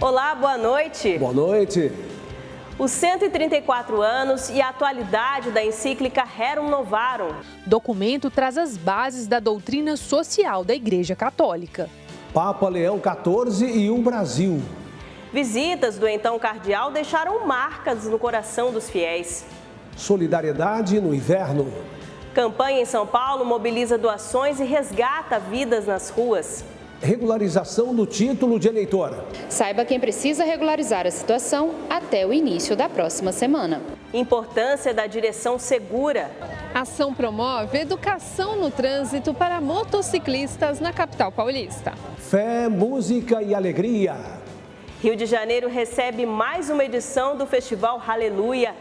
Olá, boa noite. Boa noite. Os 134 anos e a atualidade da encíclica Rerum Novarum. Documento traz as bases da doutrina social da Igreja Católica. Papa Leão XIV e o Brasil. Visitas do então cardeal deixaram marcas no coração dos fiéis. Solidariedade no inverno. Campanha em São Paulo mobiliza doações e resgata vidas nas ruas. Regularização do título de eleitor. Saiba quem precisa regularizar a situação até o início da próxima semana. Importância da direção segura. Ação promove educação no trânsito para motociclistas na capital paulista. Fé, música e alegria. Rio de Janeiro recebe mais uma edição do Festival Aleluia.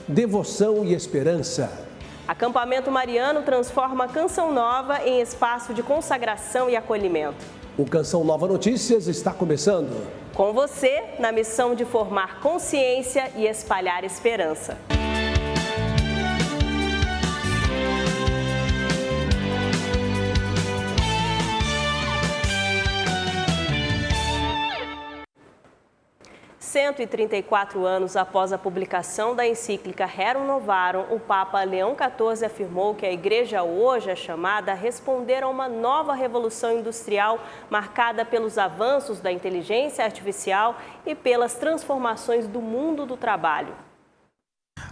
Devoção e esperança. Acampamento Mariano transforma Canção Nova em espaço de consagração e acolhimento. O Canção Nova Notícias está começando. Com você, na missão de formar consciência e espalhar esperança. Cento e 34 anos após a publicação da encíclica Rerum Novarum, o Papa Leão XIV afirmou que a Igreja hoje é chamada a responder a uma nova revolução industrial marcada pelos avanços da inteligência artificial e pelas transformações do mundo do trabalho.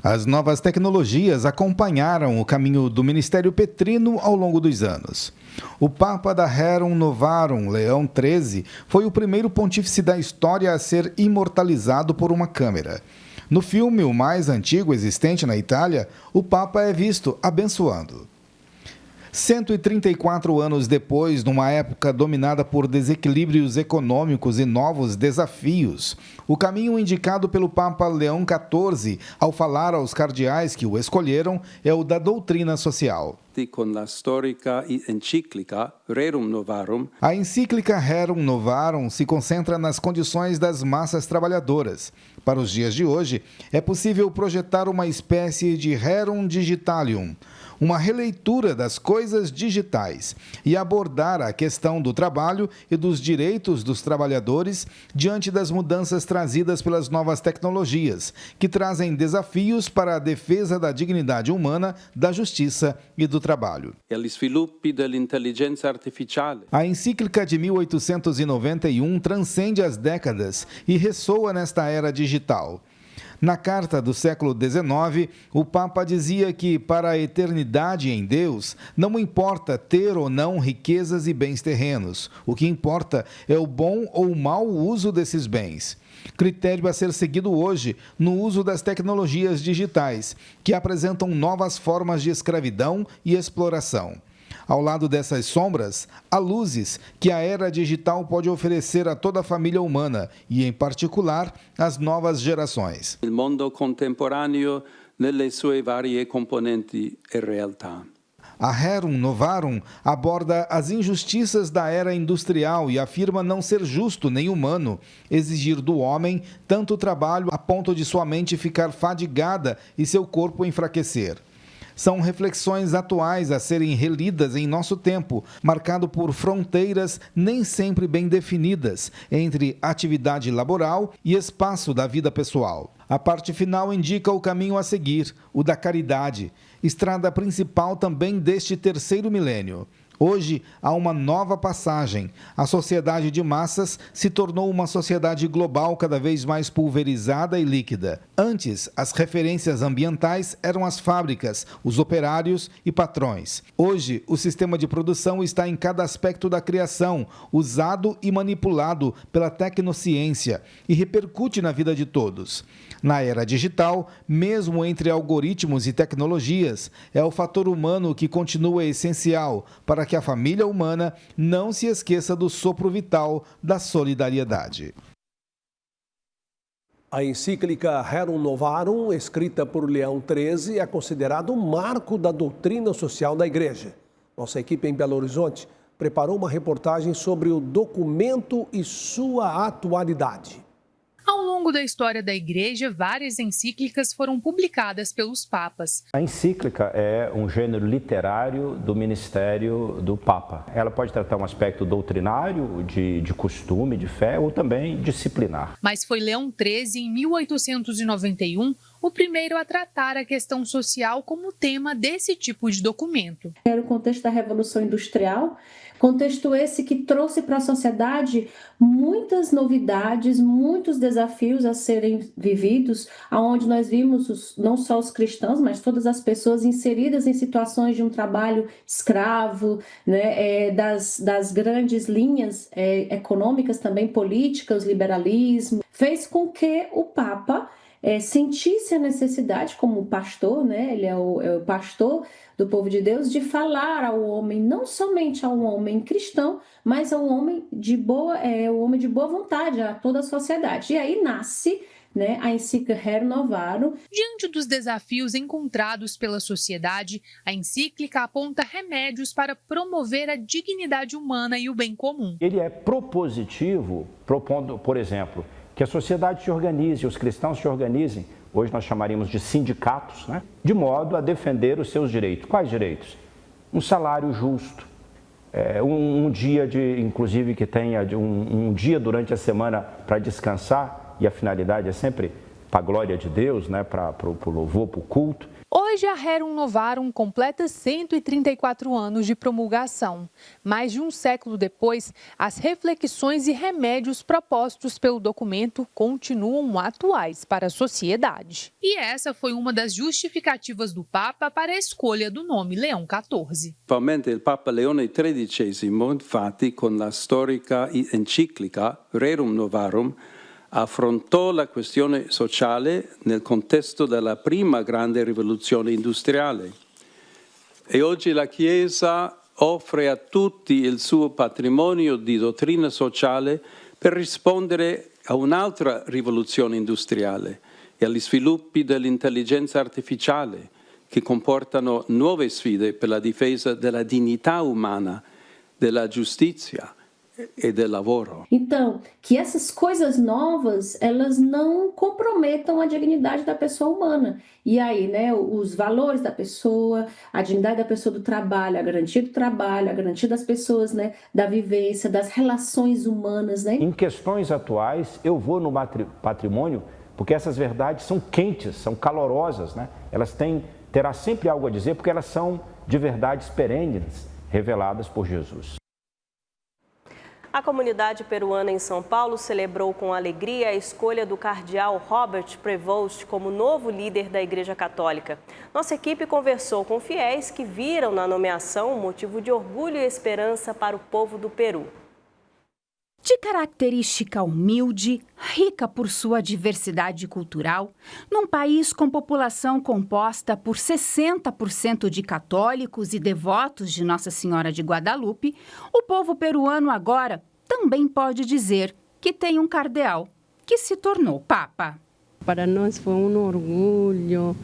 As novas tecnologias acompanharam o caminho do ministério petrino ao longo dos anos. O Papa da Rerum Novarum, Leão XIII, foi o primeiro pontífice da história a ser imortalizado por uma câmera. No filme, o mais antigo existente na Itália, o Papa é visto abençoando. 134 anos depois, numa época dominada por desequilíbrios econômicos e novos desafios, o caminho indicado pelo Papa Leão XIV ao falar aos cardeais que o escolheram é o da doutrina social. Com a histórica encíclica Rerum Novarum. A encíclica Rerum Novarum se concentra nas condições das massas trabalhadoras. Para os dias de hoje, é possível projetar uma espécie de Rerum Digitalium, uma releitura das coisas digitais e abordar a questão do trabalho e dos direitos dos trabalhadores diante das mudanças trazidas pelas novas tecnologias, que trazem desafios para a defesa da dignidade humana, da justiça e do trabalho. A encíclica de 1891 transcende as décadas e ressoa nesta era digital. Na carta do século XIX, o Papa dizia que, para a eternidade em Deus, não importa ter ou não riquezas e bens terrenos. O que importa é o bom ou mau uso desses bens. Critério a ser seguido hoje no uso das tecnologias digitais, que apresentam novas formas de escravidão e exploração. Ao lado dessas sombras, há luzes que a era digital pode oferecer a toda a família humana e, em particular, às novas gerações. O mundo contemporâneo, nelle sue varie componenti e realtà. A Rerum Novarum aborda as injustiças da era industrial e afirma não ser justo nem humano exigir do homem tanto trabalho a ponto de sua mente ficar fadigada e seu corpo enfraquecer. São reflexões atuais a serem relidas em nosso tempo, marcado por fronteiras nem sempre bem definidas entre atividade laboral e espaço da vida pessoal. A parte final indica o caminho a seguir, o da caridade, estrada principal também deste terceiro milênio. Hoje, há uma nova passagem. A sociedade de massas se tornou uma sociedade global cada vez mais pulverizada e líquida. Antes, as referências ambientais eram as fábricas, os operários e patrões. Hoje, o sistema de produção está em cada aspecto da criação, usado e manipulado pela tecnociência e repercute na vida de todos. Na era digital, mesmo entre algoritmos e tecnologias, é o fator humano que continua essencial para que a família humana não se esqueça do sopro vital da solidariedade. A encíclica Rerum Novarum, escrita por Leão XIII, é considerada um marco da doutrina social da Igreja. Nossa equipe em Belo Horizonte preparou uma reportagem sobre o documento e sua atualidade. Ao Ao longo da história da Igreja, várias encíclicas foram publicadas pelos papas. A encíclica é um gênero literário do ministério do Papa. Ela pode tratar um aspecto doutrinário, de costume, de fé, ou também disciplinar. Mas foi Leão XIII, em 1891, o primeiro a tratar a questão social como tema desse tipo de documento. Era o contexto da Revolução Industrial, contexto esse que trouxe para a sociedade muitas novidades, muitos desafios a serem vividos, onde nós vimos não só os cristãos, mas todas as pessoas inseridas em situações de um trabalho escravo, né, das grandes linhas econômicas, também políticas, o liberalismo, fez com que o Papa sentisse a necessidade, como pastor, né, ele é o pastor do povo de Deus, de falar ao homem, não somente ao homem cristão, mas ao homem de boa vontade, a toda a sociedade. E aí nasce, né, a encíclica Rerum Novarum. Diante dos desafios encontrados pela sociedade, a encíclica aponta remédios para promover a dignidade humana e o bem comum. Ele é propositivo, propondo, por exemplo, que a sociedade se organize, os cristãos se organizem, hoje nós chamaríamos de sindicatos, né? De modo a defender os seus direitos. Quais direitos? Um salário justo, um dia, inclusive, que tenha um dia durante a semana para descansar, e a finalidade é sempre para a glória de Deus, né? Para o louvor, para o culto. Hoje, a Rerum Novarum completa 134 anos de promulgação. Mais de um século depois, as reflexões e remédios propostos pelo documento continuam atuais para a sociedade. E essa foi uma das justificativas do Papa para a escolha do nome Leão XIV. Attualmente il Papa Leone XIII, infatti, con la storica enciclica Rerum Novarum, affrontò la questione sociale nel contesto della prima grande rivoluzione industriale e oggi la Chiesa offre a tutti il suo patrimonio di dottrina sociale per rispondere a un'altra rivoluzione industriale e agli sviluppi dell'intelligenza artificiale che comportano nuove sfide per la difesa della dignità umana, della giustizia e do lavoro. Então, que essas coisas novas, elas não comprometam a dignidade da pessoa humana. E aí, né, os valores da pessoa, a dignidade da pessoa do trabalho, a garantia do trabalho, a garantia das pessoas, né, da vivência, das relações humanas, né? Em questões atuais, eu vou no patrimônio porque essas verdades são quentes, são calorosas, né? Elas terá sempre algo a dizer porque elas são de verdades perenes, reveladas por Jesus. A comunidade peruana em São Paulo celebrou com alegria a escolha do cardeal Robert Prevost como novo líder da Igreja Católica. Nossa equipe conversou com fiéis que viram na nomeação um motivo de orgulho e esperança para o povo do Peru. De característica humilde, rica por sua diversidade cultural, num país com população composta por 60% de católicos e devotos de Nossa Senhora de Guadalupe, o povo peruano agora também pode dizer que tem um cardeal que se tornou papa. Para nós foi um orgulho,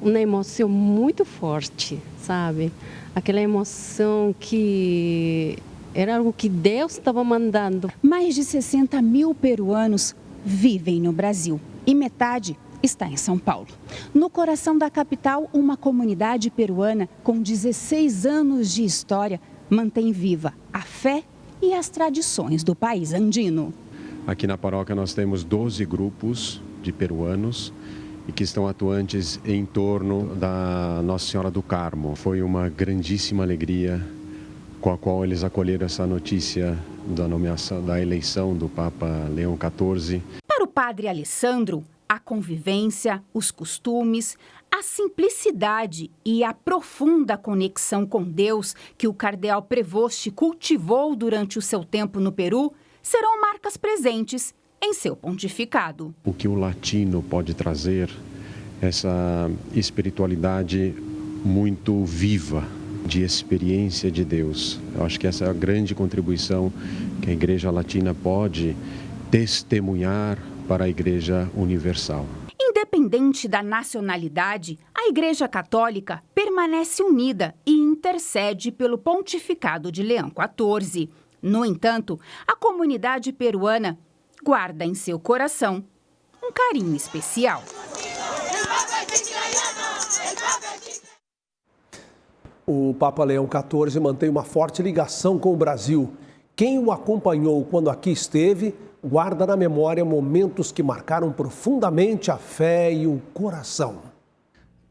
uma emoção muito forte, sabe? Aquela emoção que era algo que Deus estava mandando. Mais de 60 mil peruanos vivem no Brasil e metade está em São Paulo. No coração da capital, uma comunidade peruana com 16 anos de história mantém viva a fé e as tradições do país andino. Aqui na paróquia nós temos 12 grupos de peruanos e que estão atuantes em torno da Nossa Senhora do Carmo. Foi uma grandíssima alegria com a qual eles acolheram essa notícia da nomeação, da eleição do Papa Leão XIV. Para o padre Alessandro, a convivência, os costumes, a simplicidade e a profunda conexão com Deus que o cardeal Prevost cultivou durante o seu tempo no Peru serão marcas presentes em seu pontificado. O que o latino pode trazer, essa espiritualidade muito viva, de experiência de Deus. Eu acho que essa é a grande contribuição que a Igreja Latina pode testemunhar para a Igreja Universal. Independente da nacionalidade, a Igreja Católica permanece unida e intercede pelo pontificado de Leão XIV. No entanto, a comunidade peruana guarda em seu coração um carinho especial. O Papa Leão XIV mantém uma forte ligação com o Brasil. Quem o acompanhou quando aqui esteve, guarda na memória momentos que marcaram profundamente a fé e o coração.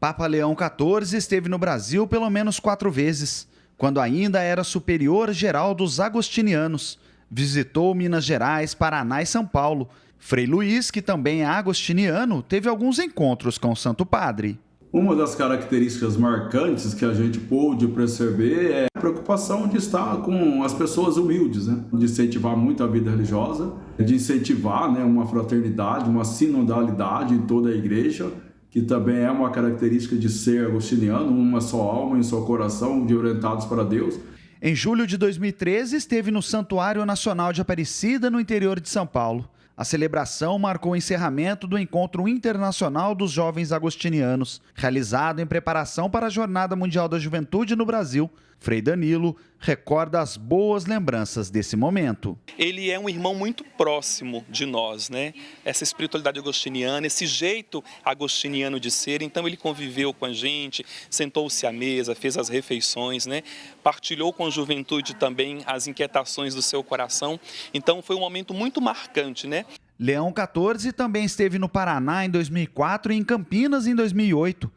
Papa Leão XIV esteve no Brasil pelo menos 4 vezes, quando ainda era superior geral dos agostinianos. Visitou Minas Gerais, Paraná e São Paulo. Frei Luís, que também é agostiniano, teve alguns encontros com o Santo Padre. Uma das características marcantes que a gente pôde perceber é a preocupação de estar com as pessoas humildes, né? De incentivar muito a vida religiosa, de incentivar, né, uma fraternidade, uma sinodalidade em toda a igreja, que também é uma característica de ser agostiniano, uma só alma, um só coração, de orientados para Deus. Em julho de 2013, esteve no Santuário Nacional de Aparecida, no interior de São Paulo. A celebração marcou o encerramento do Encontro Internacional dos Jovens Agostinianos, realizado em preparação para a Jornada Mundial da Juventude no Brasil. Frei Danilo recorda as boas lembranças desse momento. Ele é um irmão muito próximo de nós, né? Essa espiritualidade agostiniana, esse jeito agostiniano de ser. Então ele conviveu com a gente, sentou-se à mesa, fez as refeições, né? Partilhou com a juventude também as inquietações do seu coração. Então foi um momento muito marcante, né? Leão XIV também esteve no Paraná em 2004 e em Campinas em 2008.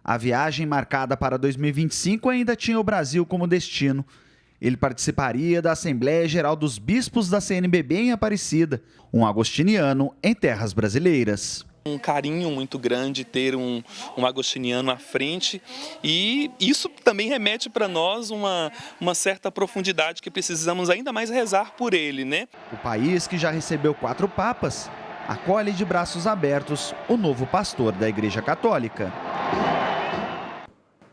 A viagem marcada para 2025 ainda tinha o Brasil como destino. Ele participaria da Assembleia Geral dos Bispos da CNBB em Aparecida, um agostiniano em terras brasileiras. Um carinho muito grande ter um agostiniano à frente, e isso também remete para nós uma certa profundidade que precisamos ainda mais rezar por ele, né? O país, que já recebeu 4 papas, acolhe de braços abertos o novo pastor da Igreja Católica.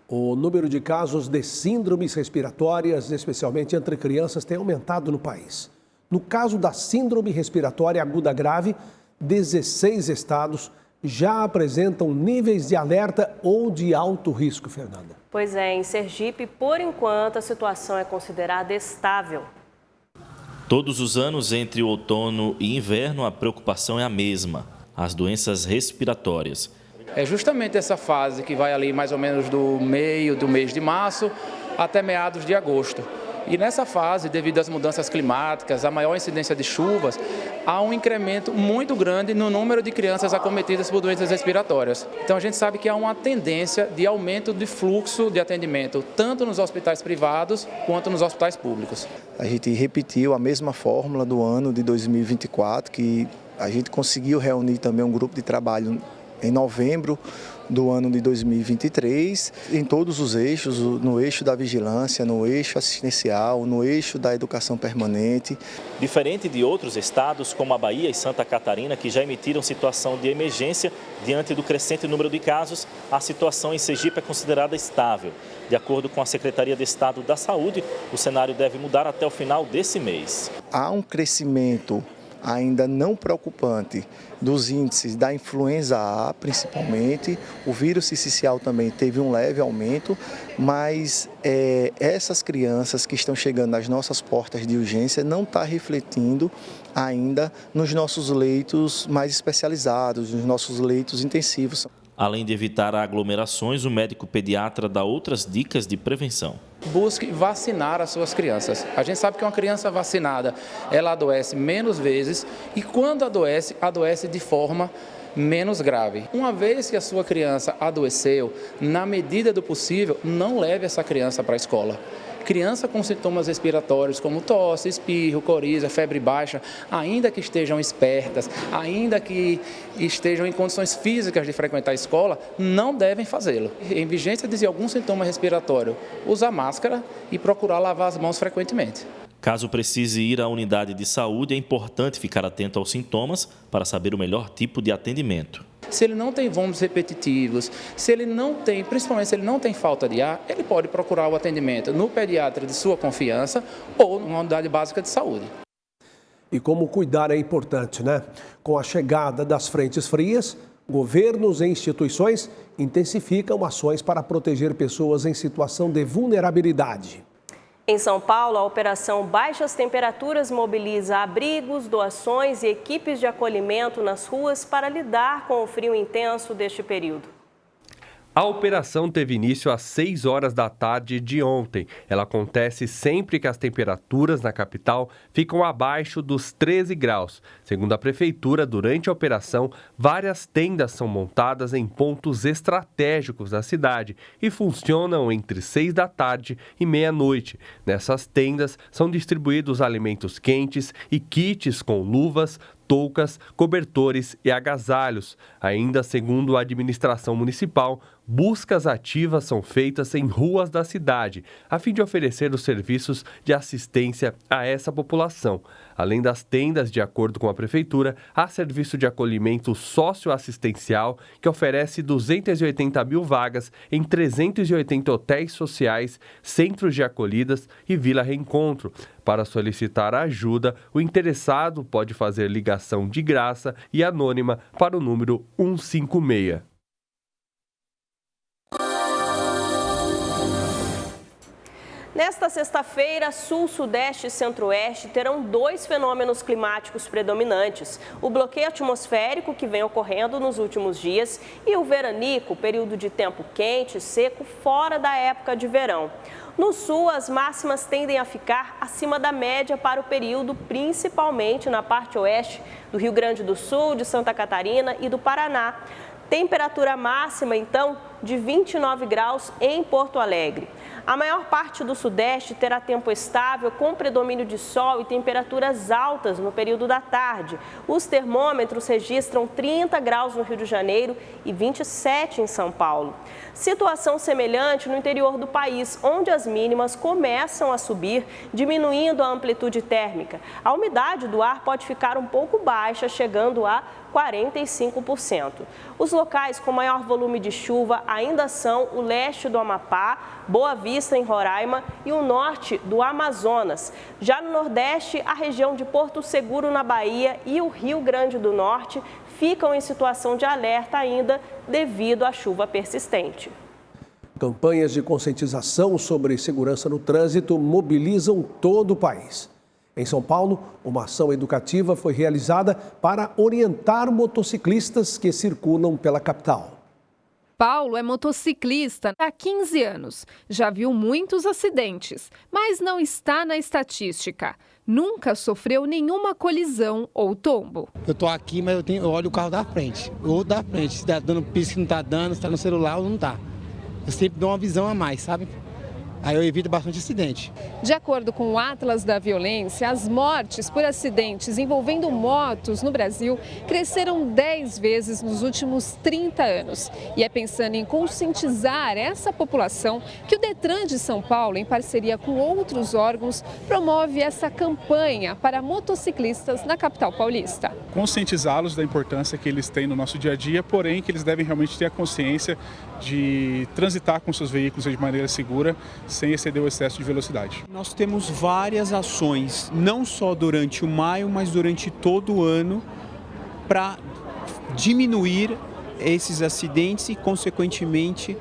O número de casos de síndromes respiratórias, especialmente entre crianças, tem aumentado no país. No caso da síndrome respiratória aguda grave, 16 estados já apresentam níveis de alerta ou de alto risco, Fernanda. Pois é, em Sergipe, por enquanto, a situação é considerada estável. Todos os anos, entre outono e inverno, a preocupação é a mesma: as doenças respiratórias. É justamente essa fase que vai ali mais ou menos do meio do mês de março até meados de agosto. E nessa fase, devido às mudanças climáticas, à maior incidência de chuvas, há um incremento muito grande no número de crianças acometidas por doenças respiratórias. Então a gente sabe que há uma tendência de aumento de fluxo de atendimento, tanto nos hospitais privados quanto nos hospitais públicos. A gente repetiu a mesma fórmula do ano de 2024, que a gente conseguiu reunir também um grupo de trabalho em novembro do ano de 2023, em todos os eixos, no eixo da vigilância, no eixo assistencial, no eixo da educação permanente. Diferente de outros estados, como a Bahia e Santa Catarina, que já emitiram situação de emergência diante do crescente número de casos, a situação em Sergipe é considerada estável. De acordo com a Secretaria de Estado da Saúde, o cenário deve mudar até o final desse mês. Há um crescimento ainda não preocupante dos índices da influenza A, principalmente. O vírus sincicial também teve um leve aumento, mas essas crianças que estão chegando às nossas portas de urgência não está refletindo ainda nos nossos leitos mais especializados, nos nossos leitos intensivos. Além de evitar aglomerações, o médico pediatra dá outras dicas de prevenção. Busque vacinar as suas crianças. A gente sabe que uma criança vacinada, ela adoece menos vezes e quando adoece, adoece de forma menos grave. Uma vez que a sua criança adoeceu, na medida do possível, não leve essa criança para a escola. Criança com sintomas respiratórios como tosse, espirro, coriza, febre baixa, ainda que estejam espertas, ainda que estejam em condições físicas de frequentar a escola, não devem fazê-lo. Em vigência de algum sintoma respiratório, usar máscara e procurar lavar as mãos frequentemente. Caso precise ir à unidade de saúde, é importante ficar atento aos sintomas para saber o melhor tipo de atendimento. Se ele não tem vômitos repetitivos, principalmente se ele não tem falta de ar, ele pode procurar o atendimento no pediatra de sua confiança ou numa unidade básica de saúde. E como cuidar é importante, né? Com a chegada das frentes frias, governos e instituições intensificam ações para proteger pessoas em situação de vulnerabilidade. Em São Paulo, a operação Baixas Temperaturas mobiliza abrigos, doações e equipes de acolhimento nas ruas para lidar com o frio intenso deste período. A operação teve início às 6 horas da tarde de ontem. Ela acontece sempre que as temperaturas na capital ficam abaixo dos 13 graus. Segundo a prefeitura, durante a operação, várias tendas são montadas em pontos estratégicos da cidade e funcionam entre 6 da tarde e meia-noite. Nessas tendas são distribuídos alimentos quentes e kits com luvas, toucas, cobertores e agasalhos. Ainda segundo a administração municipal, buscas ativas são feitas em ruas da cidade, a fim de oferecer os serviços de assistência a essa população. Além das tendas, de acordo com a prefeitura, há serviço de acolhimento socioassistencial que oferece 280 mil vagas em 380 hotéis sociais, centros de acolhidas e Vila Reencontro. Para solicitar ajuda, o interessado pode fazer ligação de graça e anônima para o número 156. Nesta sexta-feira, Sul, Sudeste e Centro-Oeste terão 2 fenômenos climáticos predominantes: o bloqueio atmosférico, que vem ocorrendo nos últimos dias, e o veranico, período de tempo quente e seco fora da época de verão. No Sul, as máximas tendem a ficar acima da média para o período, principalmente na parte oeste do Rio Grande do Sul, de Santa Catarina e do Paraná. Temperatura máxima, então, de 29 graus em Porto Alegre. A maior parte do Sudeste terá tempo estável, com predomínio de sol e temperaturas altas no período da tarde. Os termômetros registram 30 graus no Rio de Janeiro e 27 em São Paulo. Situação semelhante no interior do país, onde as mínimas começam a subir, diminuindo a amplitude térmica. A umidade do ar pode ficar um pouco baixa, chegando a 45%. Os locais com maior volume de chuva ainda são o leste do Amapá, Boa Vista, em Roraima, e o norte do Amazonas. Já no Nordeste, a região de Porto Seguro, na Bahia, e o Rio Grande do Norte ficam em situação de alerta ainda devido à chuva persistente. Campanhas de conscientização sobre segurança no trânsito mobilizam todo o país. Em São Paulo, uma ação educativa foi realizada para orientar motociclistas que circulam pela capital. Paulo é motociclista há 15 anos. Já viu muitos acidentes, mas não está na estatística. Nunca sofreu nenhuma colisão ou tombo. Eu tô aqui, mas eu olho o carro da frente. Ou da frente, se está dando pista que não está dando, se está no celular ou não está. Eu sempre dou uma visão a mais, sabe? Aí eu evito bastante acidente. De acordo com o Atlas da Violência, as mortes por acidentes envolvendo motos no Brasil cresceram 10 vezes nos últimos 30 anos. E é pensando em conscientizar essa população que o Detran de São Paulo, em parceria com outros órgãos, promove essa campanha para motociclistas na capital paulista. Conscientizá-los da importância que eles têm no nosso dia a dia, porém que eles devem realmente ter a consciência de transitar com seus veículos de maneira segura, sem exceder o excesso de velocidade. Nós temos várias ações, não só durante o maio, mas durante todo o ano, para diminuir esses acidentes e, consequentemente,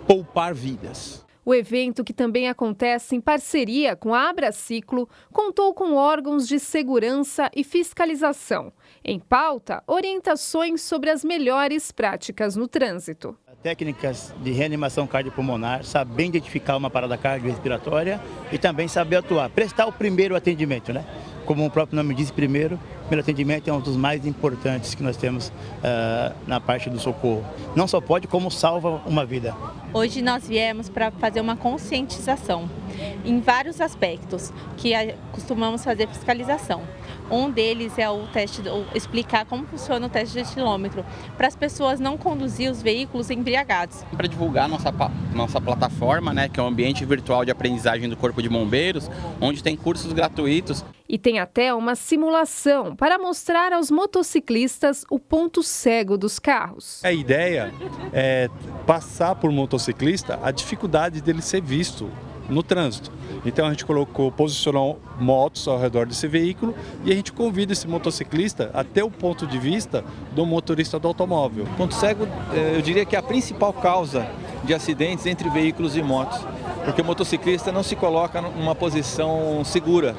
poupar vidas. O evento, que também acontece em parceria com a Abraciclo, contou com órgãos de segurança e fiscalização. Em pauta, orientações sobre as melhores práticas no trânsito. Técnicas de reanimação cardiopulmonar, saber identificar uma parada cardiorrespiratória e também saber atuar, prestar o primeiro atendimento, né? Como o próprio nome diz, primeiro atendimento é um dos mais importantes que nós temos na parte do socorro. Não só pode, como salva uma vida. Hoje nós viemos para fazer uma conscientização em vários aspectos, que costumamos fazer fiscalização. Um deles é o teste, explicar como funciona o teste de etilômetro, para as pessoas não conduzir os veículos embriagados. Para divulgar nossa plataforma, né, que é um ambiente virtual de aprendizagem do Corpo de Bombeiros, onde tem cursos gratuitos. E tem até uma simulação para mostrar aos motociclistas o ponto cego dos carros. A ideia é passar por motociclista a dificuldade dele ser visto no trânsito. Então a gente posicionou motos ao redor desse veículo e a gente convida esse motociclista a ter o ponto de vista do motorista do automóvel. O ponto cego, eu diria que é a principal causa de acidentes entre veículos e motos. porque o motociclista não se coloca numa posição segura.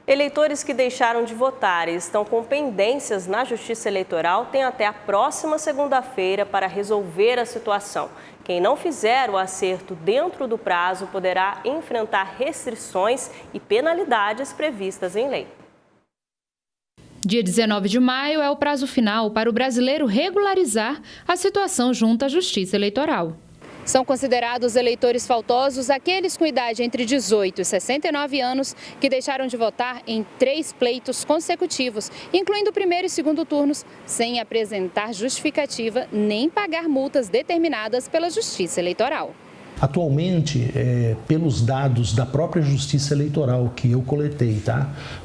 Eleitores que deixaram de votar e estão com pendências na Justiça Eleitoral têm até a próxima segunda-feira para resolver a situação. Quem não fizer o acerto dentro do prazo poderá enfrentar restrições e penalidades previstas em lei. Dia 19 de maio é o prazo final para o brasileiro regularizar a situação junto à Justiça Eleitoral. São considerados eleitores faltosos aqueles com idade entre 18 e 69 anos que deixaram de votar em 3 pleitos consecutivos, incluindo o primeiro e segundo turnos, sem apresentar justificativa nem pagar multas determinadas pela Justiça Eleitoral. Atualmente, pelos dados da própria Justiça Eleitoral que eu coletei,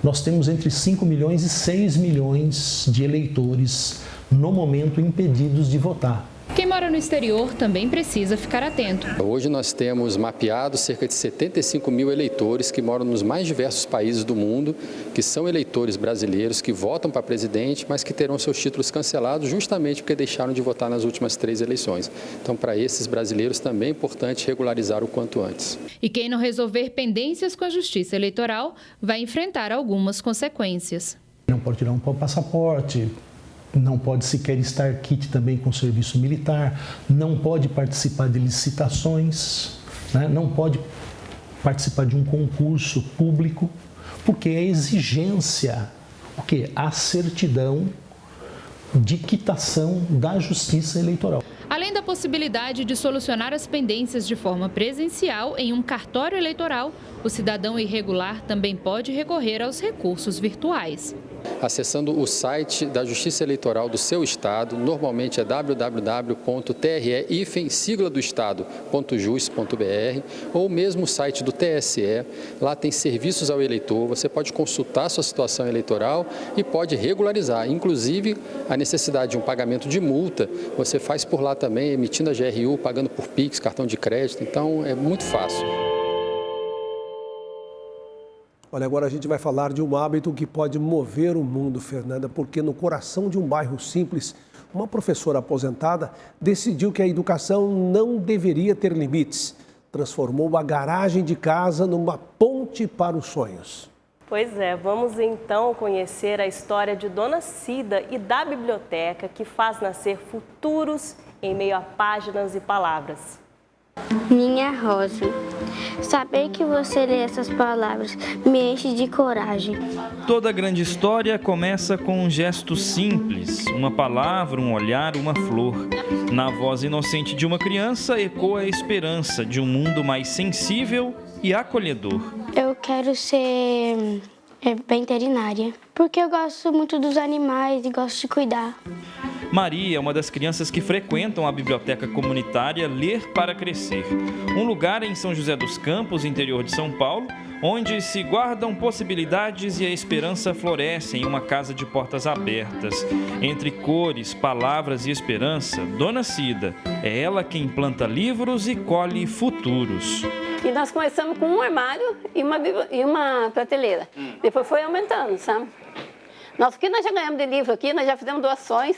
nós temos entre 5 milhões e 6 milhões de eleitores no momento impedidos de votar. Quem mora no exterior também precisa ficar atento. Hoje nós temos mapeado cerca de 75 mil eleitores que moram nos mais diversos países do mundo, que são eleitores brasileiros que votam para presidente, mas que terão seus títulos cancelados justamente porque deixaram de votar nas últimas 3 eleições. Então, para esses brasileiros também é importante regularizar o quanto antes. E quem não resolver pendências com a Justiça Eleitoral vai enfrentar algumas consequências. Não pode tirar um passaporte, não pode sequer estar kit também com serviço militar, não pode participar de licitações, não pode participar de um concurso público, porque é exigência, a certidão de quitação da Justiça Eleitoral. Além da possibilidade de solucionar as pendências de forma presencial em um cartório eleitoral, o cidadão irregular também pode recorrer aos recursos virtuais. Acessando o site da Justiça Eleitoral do seu estado, normalmente é www.tre-sigla-do-estado.jus.br ou mesmo o site do TSE. Lá tem serviços ao eleitor, você pode consultar sua situação eleitoral e pode regularizar. Inclusive, a necessidade de um pagamento de multa, você faz por lá também, emitindo a GRU, pagando por Pix, cartão de crédito, então é muito fácil. Olha, agora a gente vai falar de um hábito que pode mover o mundo, Fernanda, porque no coração de um bairro simples, uma professora aposentada decidiu que a educação não deveria ter limites. Transformou a garagem de casa numa ponte para os sonhos. Pois é, vamos então conhecer a história de Dona Cida e da biblioteca que faz nascer futuros em meio a páginas e palavras. Minha Rosa, saber que você lê essas palavras me enche de coragem. Toda grande história começa com um gesto simples, uma palavra, um olhar, uma flor. Na voz inocente de uma criança ecoa a esperança de um mundo mais sensível e acolhedor. Eu quero ser veterinária, porque eu gosto muito dos animais e gosto de cuidar. Maria é uma das crianças que frequentam a biblioteca comunitária Ler para Crescer, um lugar em São José dos Campos, interior de São Paulo, onde se guardam possibilidades e a esperança floresce em uma casa de portas abertas. Entre cores, palavras e esperança, Dona Cida é ela quem planta livros e colhe futuros. E nós começamos com um armário e uma prateleira. Depois foi aumentando, sabe? O que nós já ganhamos de livro aqui, nós já fizemos doações.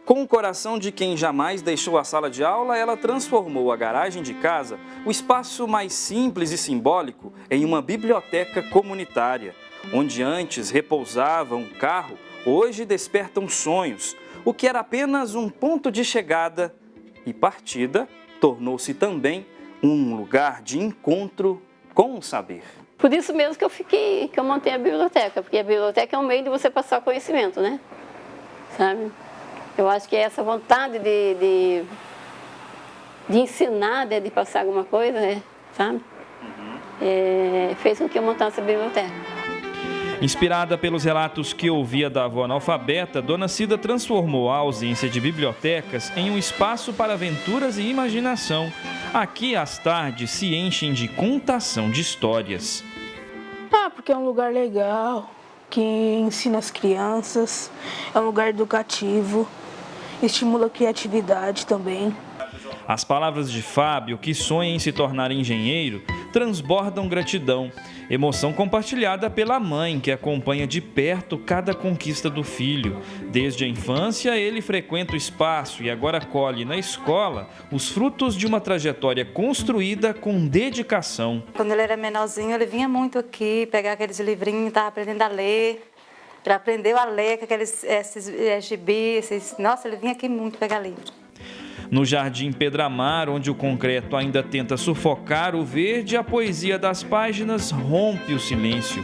Com o coração de quem jamais deixou a sala de aula, ela transformou a garagem de casa, o espaço mais simples e simbólico, em uma biblioteca comunitária. Onde antes repousava um carro, hoje despertam sonhos. O que era apenas um ponto de chegada e partida, tornou-se também um lugar de encontro com o saber. Por isso mesmo que eu montei a biblioteca, porque a biblioteca é um meio de você passar conhecimento, né? Sabe? Eu acho que essa vontade de ensinar, de passar alguma coisa, sabe? Fez com que eu montasse a biblioteca. Inspirada pelos relatos que ouvia da avó analfabeta, Dona Cida transformou a ausência de bibliotecas em um espaço para aventuras e imaginação. Aqui as tardes se enchem de contação de histórias. Porque é um lugar legal, que ensina as crianças, é um lugar educativo, estimula a criatividade também. As palavras de Fábio, que sonha em se tornar engenheiro, transbordam gratidão. Emoção compartilhada pela mãe, que acompanha de perto cada conquista do filho. Desde a infância, ele frequenta o espaço e agora colhe na escola os frutos de uma trajetória construída com dedicação. Quando ele era menorzinho, ele vinha muito aqui, pegar aqueles livrinhos, estava aprendendo a ler. Ele aprendeu a ler com aqueles gibis. Nossa, ele vinha aqui muito pegar livro. No Jardim Pedramar, onde o concreto ainda tenta sufocar o verde, a poesia das páginas rompe o silêncio.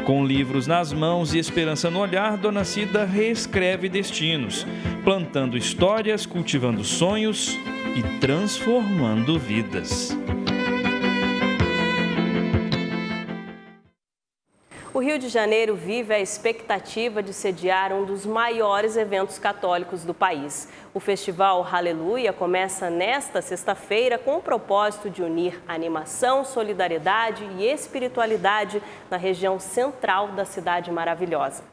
Com livros nas mãos e esperança no olhar, Dona Cida reescreve destinos, plantando histórias, cultivando sonhos e transformando vidas. O Rio de Janeiro vive a expectativa de sediar um dos maiores eventos católicos do país. O Festival Aleluia começa nesta sexta-feira com o propósito de unir animação, solidariedade e espiritualidade na região central da cidade maravilhosa.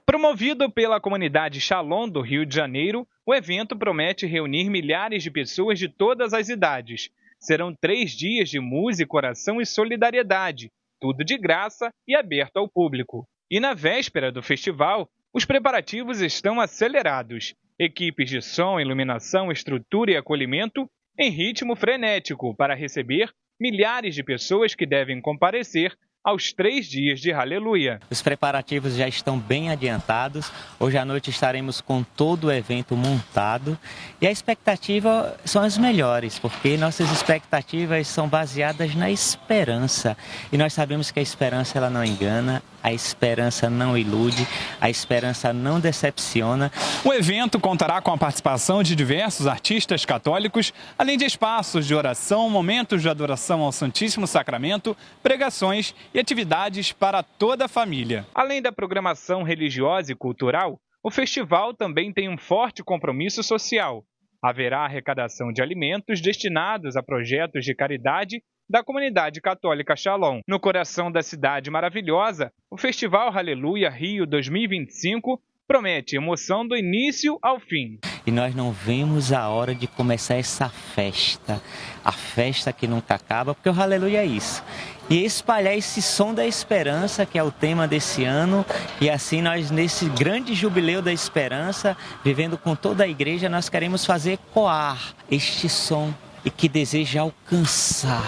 Promovido pela comunidade Shalom do Rio de Janeiro, o evento promete reunir milhares de pessoas de todas as idades. Serão 3 dias de música, oração e solidariedade. Tudo de graça e aberto ao público. E na véspera do festival, os preparativos estão acelerados. Equipes de som, iluminação, estrutura e acolhimento em ritmo frenético para receber milhares de pessoas que devem comparecer aos 3 dias de Aleluia. Os preparativos já estão bem adiantados. Hoje à noite estaremos com todo o evento montado e a expectativa são as melhores, porque nossas expectativas são baseadas na esperança. E nós sabemos que a esperança ela não engana, a esperança não ilude, a esperança não decepciona. O evento contará com a participação de diversos artistas católicos, além de espaços de oração, momentos de adoração ao Santíssimo Sacramento, pregações e atividades para toda a família. Além da programação religiosa e cultural, o festival também tem um forte compromisso social. Haverá arrecadação de alimentos destinados a projetos de caridade da comunidade católica Shalom. No coração da cidade maravilhosa, o Festival Aleluia Rio 2025 promete emoção do início ao fim. E nós não vemos a hora de começar essa festa, a festa que nunca acaba, porque o Aleluia é isso. E espalhar esse som da esperança, que é o tema desse ano, e assim nós, nesse grande jubileu da esperança, vivendo com toda a igreja, nós queremos fazer ecoar este som e que deseja alcançar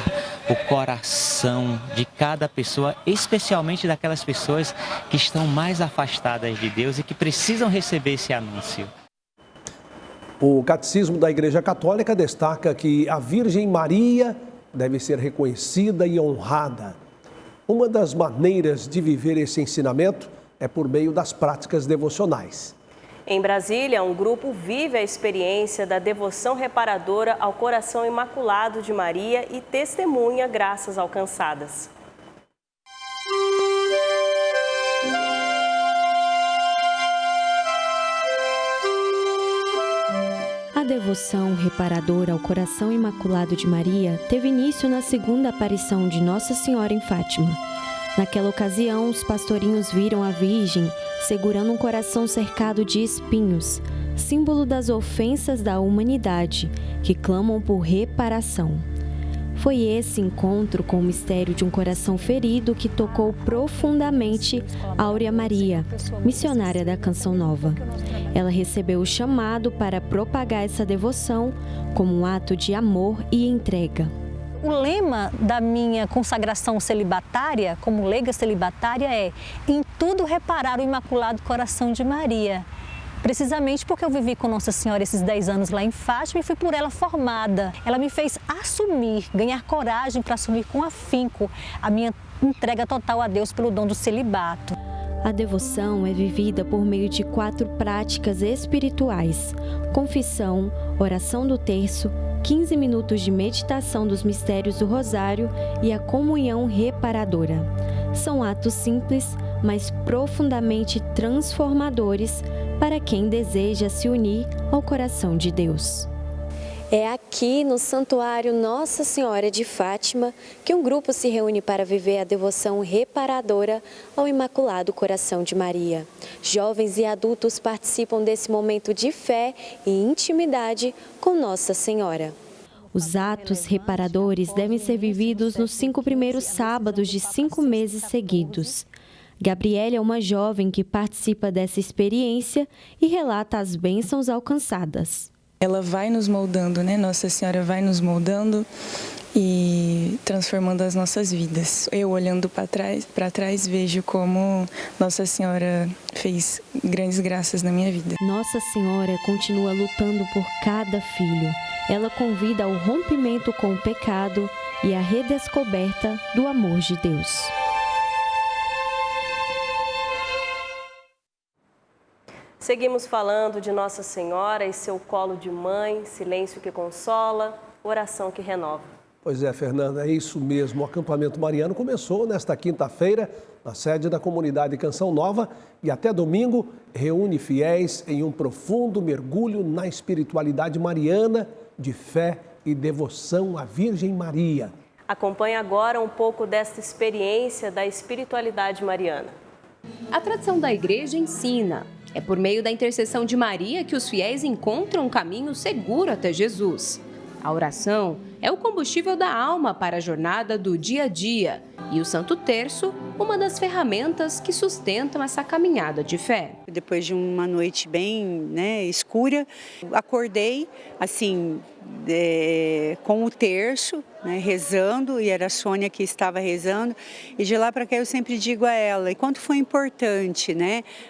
o coração de cada pessoa, especialmente daquelas pessoas que estão mais afastadas de Deus e que precisam receber esse anúncio. O Catecismo da Igreja Católica destaca que a Virgem Maria deve ser reconhecida e honrada. Uma das maneiras de viver esse ensinamento é por meio das práticas devocionais. Em Brasília, um grupo vive a experiência da devoção reparadora ao coração imaculado de Maria e testemunha graças alcançadas. A devoção reparadora ao coração imaculado de Maria teve início na segunda aparição de Nossa Senhora em Fátima. Naquela ocasião, os pastorinhos viram a Virgem segurando um coração cercado de espinhos, símbolo das ofensas da humanidade, que clamam por reparação. Foi esse encontro com o mistério de um coração ferido que tocou profundamente Áurea Maria, missionária da Canção Nova. Ela recebeu o chamado para propagar essa devoção como um ato de amor e entrega. O lema da minha consagração celibatária, como leiga celibatária, é em tudo reparar o Imaculado Coração de Maria. Precisamente porque eu vivi com Nossa Senhora esses 10 anos lá em Fátima e fui por ela formada. Ela me fez assumir, ganhar coragem para assumir com afinco a minha entrega total a Deus pelo dom do celibato. A devoção é vivida por meio de 4 práticas espirituais: confissão, oração do terço, 15 minutos de meditação dos mistérios do Rosário e a comunhão reparadora. São atos simples, mas profundamente transformadores para quem deseja se unir ao coração de Deus. É aqui no Santuário Nossa Senhora de Fátima que um grupo se reúne para viver a devoção reparadora ao Imaculado Coração de Maria. Jovens e adultos participam desse momento de fé e intimidade com Nossa Senhora. Os atos reparadores devem ser vividos nos 5 primeiros sábados de 5 meses seguidos. Gabriela é uma jovem que participa dessa experiência e relata as bênçãos alcançadas. Ela vai nos moldando, né? Nossa Senhora vai nos moldando e transformando as nossas vidas. Eu, olhando para trás, vejo como Nossa Senhora fez grandes graças na minha vida. Nossa Senhora continua lutando por cada filho. Ela convida ao rompimento com o pecado e à redescoberta do amor de Deus. Seguimos falando de Nossa Senhora e seu colo de mãe, silêncio que consola, oração que renova. Pois é, Fernanda, é isso mesmo. O acampamento mariano começou nesta quinta-feira na sede da comunidade Canção Nova e até domingo reúne fiéis em um profundo mergulho na espiritualidade mariana de fé e devoção à Virgem Maria. Acompanhe agora um pouco desta experiência da espiritualidade mariana. A tradição da igreja ensina. É por meio da intercessão de Maria que os fiéis encontram um caminho seguro até Jesus. A oração é o combustível da alma para a jornada do dia a dia e o Santo Terço, uma das ferramentas que sustentam essa caminhada de fé. Depois de uma noite bem escura, acordei assim com o terço, rezando, e era a Sônia que estava rezando, e de lá para cá eu sempre digo a ela, e quanto foi importante,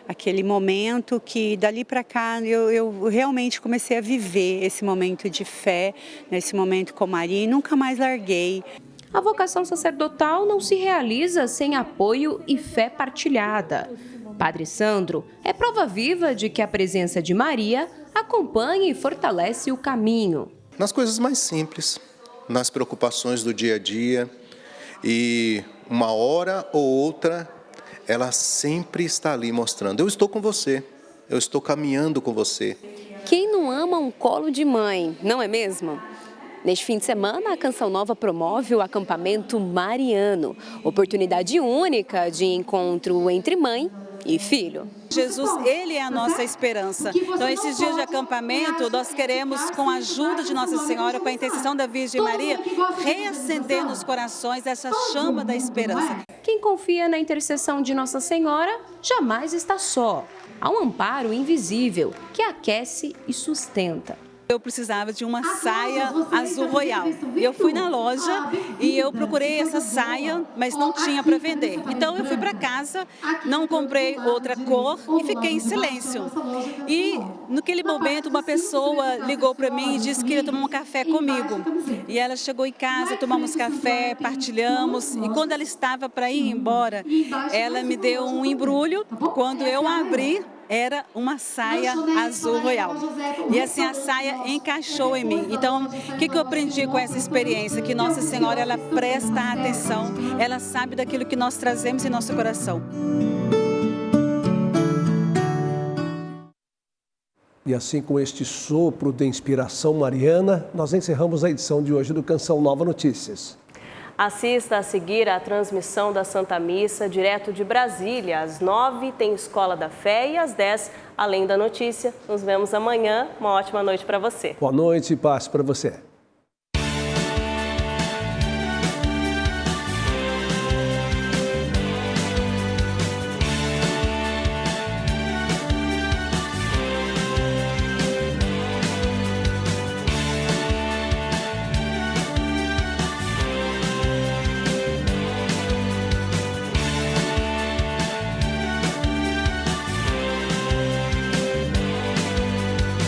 aquele momento que dali para cá eu realmente comecei a viver esse momento de fé, esse momento com Maria, e nunca mais larguei. A vocação sacerdotal não se realiza sem apoio e fé partilhada. Padre Sandro é prova viva de que a presença de Maria acompanha e fortalece o caminho. Nas coisas mais simples, nas preocupações do dia a dia, e uma hora ou outra, ela sempre está ali mostrando, eu estou com você, eu estou caminhando com você. Quem não ama um colo de mãe, não é mesmo? Neste fim de semana, a Canção Nova promove o acampamento mariano, oportunidade única de encontro entre mãe e filho. Jesus, ele é a nossa esperança. Então, esses dias de acampamento, nós queremos, com a ajuda de Nossa Senhora, com a intercessão da Virgem Maria, reacender nos corações essa chama da esperança. Quem confia na intercessão de Nossa Senhora jamais está só. Há um amparo invisível que aquece e sustenta. Eu precisava de uma saia azul royal. Eu fui na loja e eu procurei essa saia, mas não tinha para vender. Então eu fui para casa, não comprei outra cor e fiquei em silêncio. E naquele momento uma pessoa ligou para mim e disse que ia tomar um café comigo. E ela chegou em casa, tomamos café, partilhamos. E quando ela estava para ir embora, ela me deu um embrulho. Quando eu abri, era uma saia azul royal. E assim a saia encaixou em mim. Então, o que eu aprendi com essa experiência? Que Nossa Senhora, ela presta atenção, ela sabe daquilo que nós trazemos em nosso coração. E assim, com este sopro de inspiração mariana, nós encerramos a edição de hoje do Canção Nova Notícias. Assista a seguir a transmissão da Santa Missa direto de Brasília. Às 9 tem Escola da Fé e às 10, Além da Notícia. Nos vemos amanhã. Uma ótima noite para você. Boa noite e paz para você.